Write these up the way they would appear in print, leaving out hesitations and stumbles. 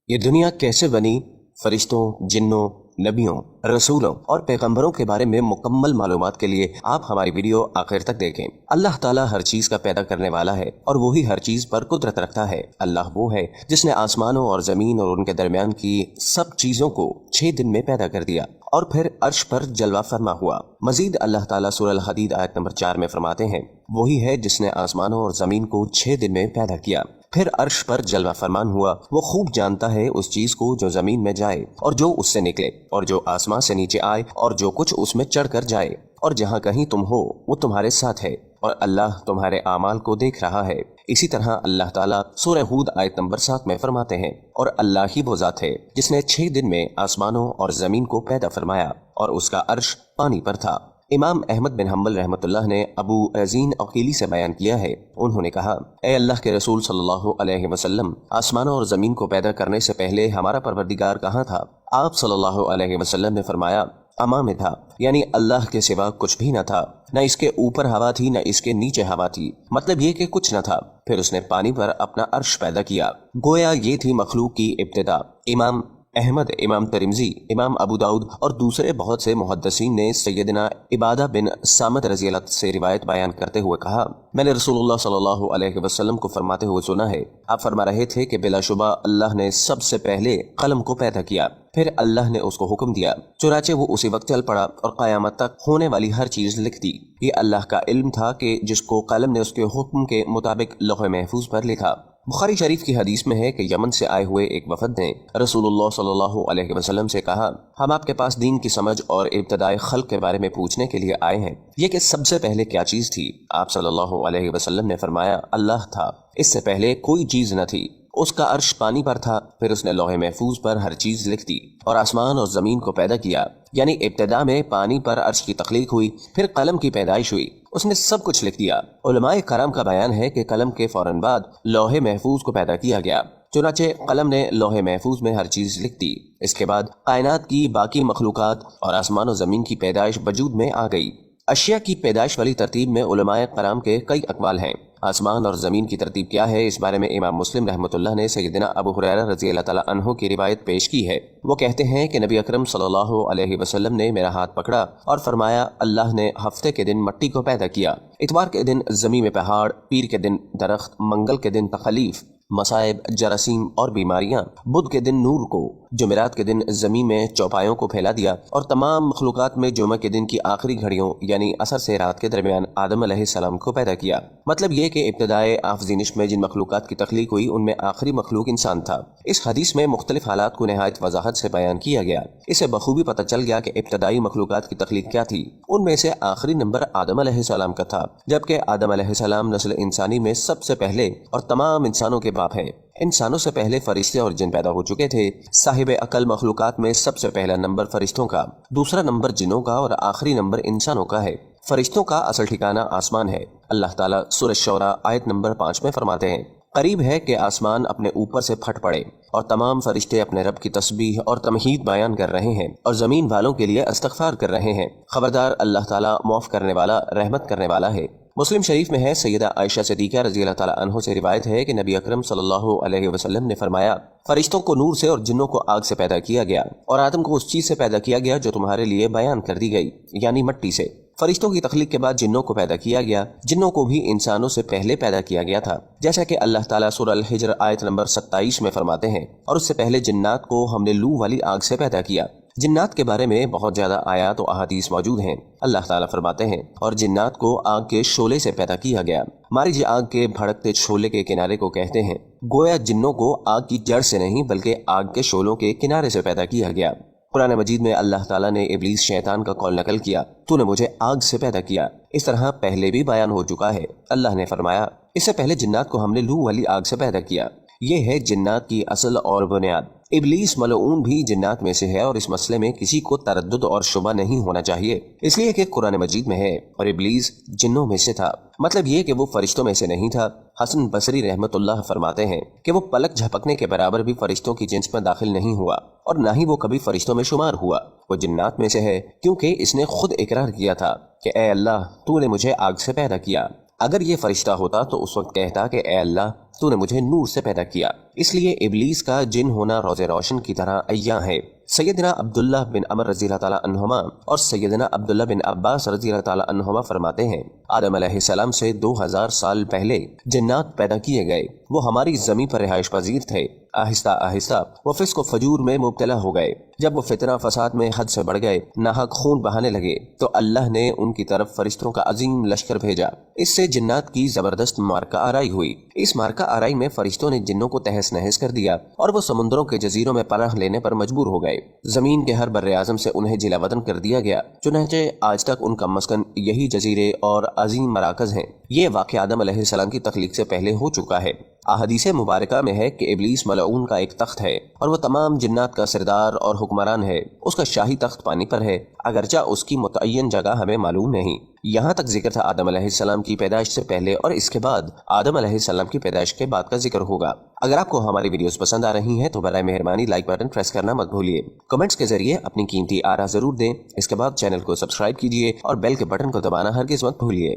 یہ دنیا کیسے بنی، فرشتوں، جنوں، نبیوں، رسولوں اور پیغمبروں کے بارے میں مکمل معلومات کے لیے آپ ہماری ویڈیو آخر تک دیکھیں۔ اللہ تعالیٰ ہر چیز کا پیدا کرنے والا ہے اور وہی ہر چیز پر قدرت رکھتا ہے۔ اللہ وہ ہے جس نے آسمانوں اور زمین اور ان کے درمیان کی سب چیزوں کو 6 دن میں پیدا کر دیا اور پھر عرش پر جلوہ فرما ہوا۔ مزید اللہ تعالیٰ سورہ الحدید آیت نمبر 4 میں فرماتے ہیں، وہی ہے جس نے آسمانوں اور زمین کو 6 دن میں پیدا کیا، پھر عرش پر جلوہ فرمان ہوا۔ وہ خوب جانتا ہے اس چیز کو جو زمین میں جائے اور جو اس سے نکلے، اور جو آسمان سے نیچے آئے اور جو کچھ اس میں چڑھ کر جائے، اور جہاں کہیں تم ہو وہ تمہارے ساتھ ہے، اور اللہ تمہارے اعمال کو دیکھ رہا ہے۔ اسی طرح اللہ تعالیٰ سورہ ہود آیت نمبر 7 میں فرماتے ہیں، اور اللہ ہی وہ ذات ہے جس نے 6 دن میں آسمانوں اور زمین کو پیدا فرمایا اور اس کا عرش پانی پر تھا۔ امام احمد بن حنبل رحمۃ اللہ نے ابو رزین عقیلی سے بیان کیا ہے، انہوں نے کہا، اے اللہ کے رسول صلی اللہ علیہ وسلم، آسمانوں اور زمین کو پیدا کرنے سے پہلے ہمارا پروردگار کہاں تھا؟ آپ صلی اللہ علیہ وسلم نے فرمایا، اما میں تھا، یعنی اللہ کے سوا کچھ بھی نہ تھا، نہ اس کے اوپر ہوا تھی نہ اس کے نیچے ہوا تھی، مطلب یہ کہ کچھ نہ تھا، پھر اس نے پانی پر اپنا عرش پیدا کیا۔ گویا یہ تھی مخلوق کی ابتدا۔ امام احمد، امام ترمذی، امام ابو داؤد اور دوسرے بہت سے محدثین نے سیدنا عبادہ بن صامت رضی اللہ سے روایت بیان کرتے ہوئے کہا، میں نے رسول اللہ صلی اللہ علیہ وسلم کو فرماتے ہوئے سنا ہے، آپ فرما رہے تھے کہ بلا شبہ اللہ نے سب سے پہلے قلم کو پیدا کیا، پھر اللہ نے اس کو حکم دیا، چنانچہ وہ اسی وقت چل پڑا اور قیامت تک ہونے والی ہر چیز لکھ دی۔ یہ اللہ کا علم تھا کہ جس کو قلم نے اس کے حکم کے مطابق لوح محفوظ پر لکھا۔ بخاری شریف کی حدیث میں ہے کہ یمن سے آئے ہوئے ایک وفد نے رسول اللہ صلی اللہ علیہ وسلم سے کہا، ہم آپ کے پاس دین کی سمجھ اور ابتدائی خلق کے بارے میں پوچھنے کے لیے آئے ہیں، یہ کہ سب سے پہلے کیا چیز تھی؟ آپ صلی اللہ علیہ وسلم نے فرمایا، اللہ تھا، اس سے پہلے کوئی چیز نہ تھی، اس کا عرش پانی پر تھا، پھر اس نے لوح محفوظ پر ہر چیز لکھ دی اور آسمان اور زمین کو پیدا کیا، یعنی ابتدا میں پانی پر عرش کی تخلیق ہوئی، پھر قلم کی پیدائش ہوئی، اس نے سب کچھ لکھ دیا۔ علماء کرام کا بیان ہے کہ قلم کے فوراً بعد لوح محفوظ کو پیدا کیا گیا، چنانچہ قلم نے لوح محفوظ میں ہر چیز لکھ دی۔ اس کے بعد کائنات کی باقی مخلوقات اور آسمان و زمین کی پیدائش وجود میں آ گئی۔ اشیاء کی پیدائش والی ترتیب میں علماء کرام کے کئی اقوال ہیں۔ آسمان اور زمین کی ترتیب کیا ہے، اس بارے میں امام مسلم رحمۃ اللہ نے سیدنا ابو ہریرہ رضی اللہ تعالیٰ عنہ کی روایت پیش کی ہے۔ وہ کہتے ہیں کہ نبی اکرم صلی اللہ علیہ وسلم نے میرا ہاتھ پکڑا اور فرمایا، اللہ نے ہفتے کے دن مٹی کو پیدا کیا، اتوار کے دن زمین میں پہاڑ، پیر کے دن درخت، منگل کے دن تخلیف، مصائب، جراثیم اور بیماریاں، بدھ کے دن نور کو، جمعرات کے دن زمین میں چوپایوں کو پھیلا دیا، اور تمام مخلوقات میں جمعہ کے دن کی آخری گھڑیوں یعنی عصر سے رات کے درمیان آدم علیہ السلام کو پیدا کیا۔ مطلب یہ کہ ابتدائے آفرینش میں جن مخلوقات کی تخلیق ہوئی ان میں آخری مخلوق انسان تھا۔ اس حدیث میں مختلف حالات کو نہایت وضاحت سے بیان کیا گیا، اسے بخوبی پتہ چل گیا کہ ابتدائی مخلوقات کی تخلیق کیا تھی۔ ان میں سے آخری نمبر آدم علیہ السلام کا تھا، جبکہ آدم علیہ السلام نسل انسانی میں سب سے پہلے اور تمام انسانوں کے باپ ہیں۔ انسانوں سے پہلے فرشتے اور جن پیدا ہو چکے تھے۔ صاحب عقل مخلوقات میں سب سے پہلا نمبر فرشتوں کا، دوسرا نمبر جنوں کا اور آخری نمبر انسانوں کا ہے۔ فرشتوں کا اصل ٹھکانہ آسمان ہے۔ اللہ تعالیٰ سورہ شعراء آیت نمبر 5 میں فرماتے ہیں، قریب ہے کہ آسمان اپنے اوپر سے پھٹ پڑے اور تمام فرشتے اپنے رب کی تسبیح اور تمجید بیان کر رہے ہیں اور زمین والوں کے لیے استغفار کر رہے ہیں۔ خبردار، اللہ تعالیٰ معاف کرنے والا، رحمت کرنے والا ہے۔ مسلم شریف میں ہے، سیدہ عائشہ صدیقہ رضی اللہ تعالیٰ عنہ سے روایت ہے کہ نبی اکرم صلی اللہ علیہ وسلم نے فرمایا، فرشتوں کو نور سے اور جنوں کو آگ سے پیدا کیا گیا، اور آدم کو اس چیز سے پیدا کیا گیا جو تمہارے لیے بیان کر دی گئی، یعنی مٹی سے۔ فرشتوں کی تخلیق کے بعد جنوں کو پیدا کیا گیا، جنوں کو بھی انسانوں سے پہلے پیدا کیا گیا تھا، جیسا کہ اللہ تعالیٰ سورہ الحجر آیت نمبر 27 میں فرماتے ہیں، اور اس سے پہلے جنات کو ہم نے لو والی آگ سے پیدا کیا۔ جنات کے بارے میں بہت زیادہ آیات و احادیث موجود ہیں۔ اللہ تعالیٰ فرماتے ہیں، اور جنات کو آگ کے شعلے سے پیدا کیا گیا۔ مارج آگ کے بھڑکتے شعلے کے کنارے کو کہتے ہیں۔ گویا جنوں کو آگ کی جڑ سے نہیں بلکہ آگ کے شعلوں کے کنارے سے پیدا کیا گیا۔ قرآن مجید میں اللہ تعالیٰ نے ابلیس شیطان کا قول نقل کیا، تو نے مجھے آگ سے پیدا کیا۔ اس طرح پہلے بھی بیان ہو چکا ہے۔ اللہ نے فرمایا، اس سے پہلے جنات کو ہم نے لو والی آگ سے پیدا کیا۔ یہ ہے جنات کی اصل اور بنیاد۔ ابلیس ملعون بھی جنات میں سے ہے اور اس مسئلے میں کسی کو تردد اور شبہ نہیں ہونا چاہیے، اس لیے کہ قرآن مجید میں ہے، اور ابلیس جنوں میں سے تھا، مطلب یہ کہ وہ فرشتوں میں سے نہیں تھا۔ حسن بصری رحمت اللہ فرماتے ہیں کہ وہ پلک جھپکنے کے برابر بھی فرشتوں کی جنس میں داخل نہیں ہوا، اور نہ ہی وہ کبھی فرشتوں میں شمار ہوا۔ وہ جنات میں سے ہے کیونکہ اس نے خود اقرار کیا تھا کہ اے اللہ، تو نے مجھے آگ سے پیدا کیا۔ اگر یہ فرشتہ ہوتا تو اس وقت کہتا کہ اے اللہ، تو نے مجھے نور سے پیدا کیا، اس لیے ابلیس کا جن ہونا روز روشن کی طرح عیاں ہے۔ سیدنا عبداللہ بن عمر رضی اللہ تعالیٰ عنہما اور سیدنا عبداللہ بن عباس رضی اللہ تعالیٰ عنہما فرماتے ہیں، آدم علیہ السلام سے 2000 سال پہلے جنات پیدا کیے گئے، وہ ہماری زمین پر رہائش پذیر تھے۔ آہستہ آہستہ وہ فسق و فجور میں مبتلا ہو گئے۔ جب وہ فتنہ فساد میں حد سے بڑھ گئے، ناحق خون بہانے لگے، تو اللہ نے ان کی طرف فرشتوں کا عظیم لشکر بھیجا۔ اس سے جنات کی زبردست مارکہ آرائی ہوئی۔ اس مارکہ آرائی میں فرشتوں نے جنوں کو تہس نہس کر دیا اور وہ سمندروں کے جزیروں میں پناہ لینے پر مجبور ہو گئے۔ زمین کے ہر بر اعظم سے انہیں جلا وطن کر دیا گیا، چنانچہ آج تک ان کا مسکن یہی جزیرے اور عظیم مراکز ہیں۔ یہ واقعہ آدم علیہ السلام کی تخلیق سے پہلے ہو چکا ہے۔ احادیث مبارکہ میں ہے کہ ابلیس ملعون کا ایک تخت ہے اور وہ تمام جنات کا سردار اور حکمران ہے۔ اس کا شاہی تخت پانی پر ہے، اگرچہ اس کی متعین جگہ ہمیں معلوم نہیں۔ یہاں تک ذکر تھا آدم علیہ السلام کی پیدائش سے پہلے، اور اس کے بعد آدم علیہ السلام کی پیدائش کے بعد کا ذکر ہوگا۔ اگر آپ کو ہماری ویڈیوز پسند آ رہی ہیں تو برائے مہربانی لائک بٹن پریس کرنا مت بھولیے۔ کمنٹس کے ذریعے اپنی قیمتی آراء ضرور دیں۔ اس کے بعد چینل کو سبسکرائب کیجیے اور بیل کے بٹن کو دبانا ہرگز مت بھولیے۔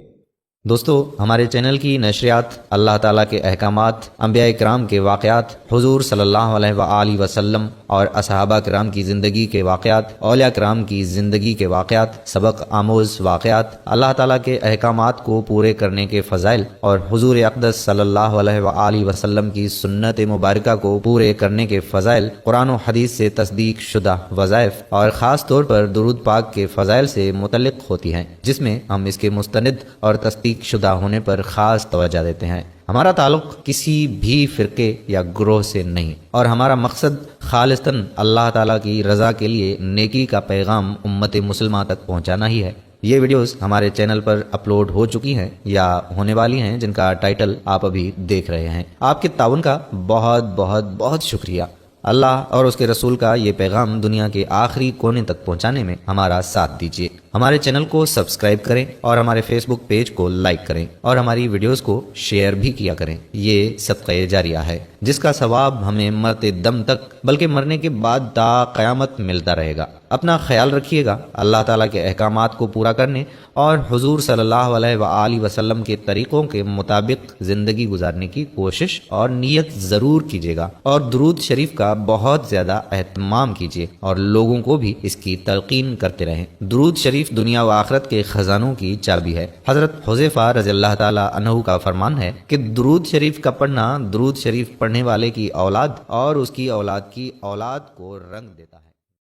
دوستو، ہمارے چینل کی نشریات اللہ تعالیٰ کے احکامات، انبیاء کرام کے واقعات، حضور صلی اللہ علیہ وآلہ وسلم اور اصحابہ کرام کی زندگی کے واقعات، اولیاء کرام کی زندگی کے واقعات، سبق آموز واقعات، اللہ تعالیٰ کے احکامات کو پورے کرنے کے فضائل اور حضور اقدس صلی اللہ علیہ وآلہ وسلم کی سنت مبارکہ کو پورے کرنے کے فضائل، قرآن و حدیث سے تصدیق شدہ وظائف اور خاص طور پر درود پاک کے فضائل سے متعلق ہوتی ہیں، جس میں ہم اس کے مستند اور تصدیق شدہ ہونے پر خاص توجہ دیتے ہیں۔ ہمارا تعلق کسی بھی فرقے یا گروہ سے نہیں، اور ہمارا مقصد خالصتاً اللہ تعالیٰ کی رضا کے لیے نیکی کا پیغام امت مسلمہ تک پہنچانا ہی ہے۔ یہ ویڈیوز ہمارے چینل پر اپلوڈ ہو چکی ہیں یا ہونے والی ہیں، جن کا ٹائٹل آپ ابھی دیکھ رہے ہیں۔ آپ کے تعاون کا بہت بہت بہت شکریہ۔ اللہ اور اس کے رسول کا یہ پیغام دنیا کے آخری کونے تک پہنچانے میں ہمارا ساتھ دیجیے۔ ہمارے چینل کو سبسکرائب کریں اور ہمارے فیس بک پیج کو لائک کریں اور ہماری ویڈیوز کو شیئر بھی کیا کریں۔ یہ صدقہ جاریہ ہے، جس کا ثواب ہمیں مرتے دم تک بلکہ مرنے کے بعد تا قیامت ملتا رہے گا۔ اپنا خیال رکھیے گا، اللہ تعالیٰ کے احکامات کو پورا کرنے اور حضور صلی اللہ علیہ وآلہ وسلم کے طریقوں کے مطابق زندگی گزارنے کی کوشش اور نیت ضرور کیجیے گا، اور درود شریف کا بہت زیادہ اہتمام کیجیے اور لوگوں کو بھی اس کی تلقین کرتے رہیں۔ درود شریف دنیا و آخرت کے خزانوں کی چابی ہے۔ حضرت حذیفہ رضی اللہ تعالیٰ عنہ کا فرمان ہے کہ درود شریف کا پڑھنا درود شریف پڑھنے والے کی اولاد اور اس کی اولاد کی اولاد کو رنگ دیتا ہے۔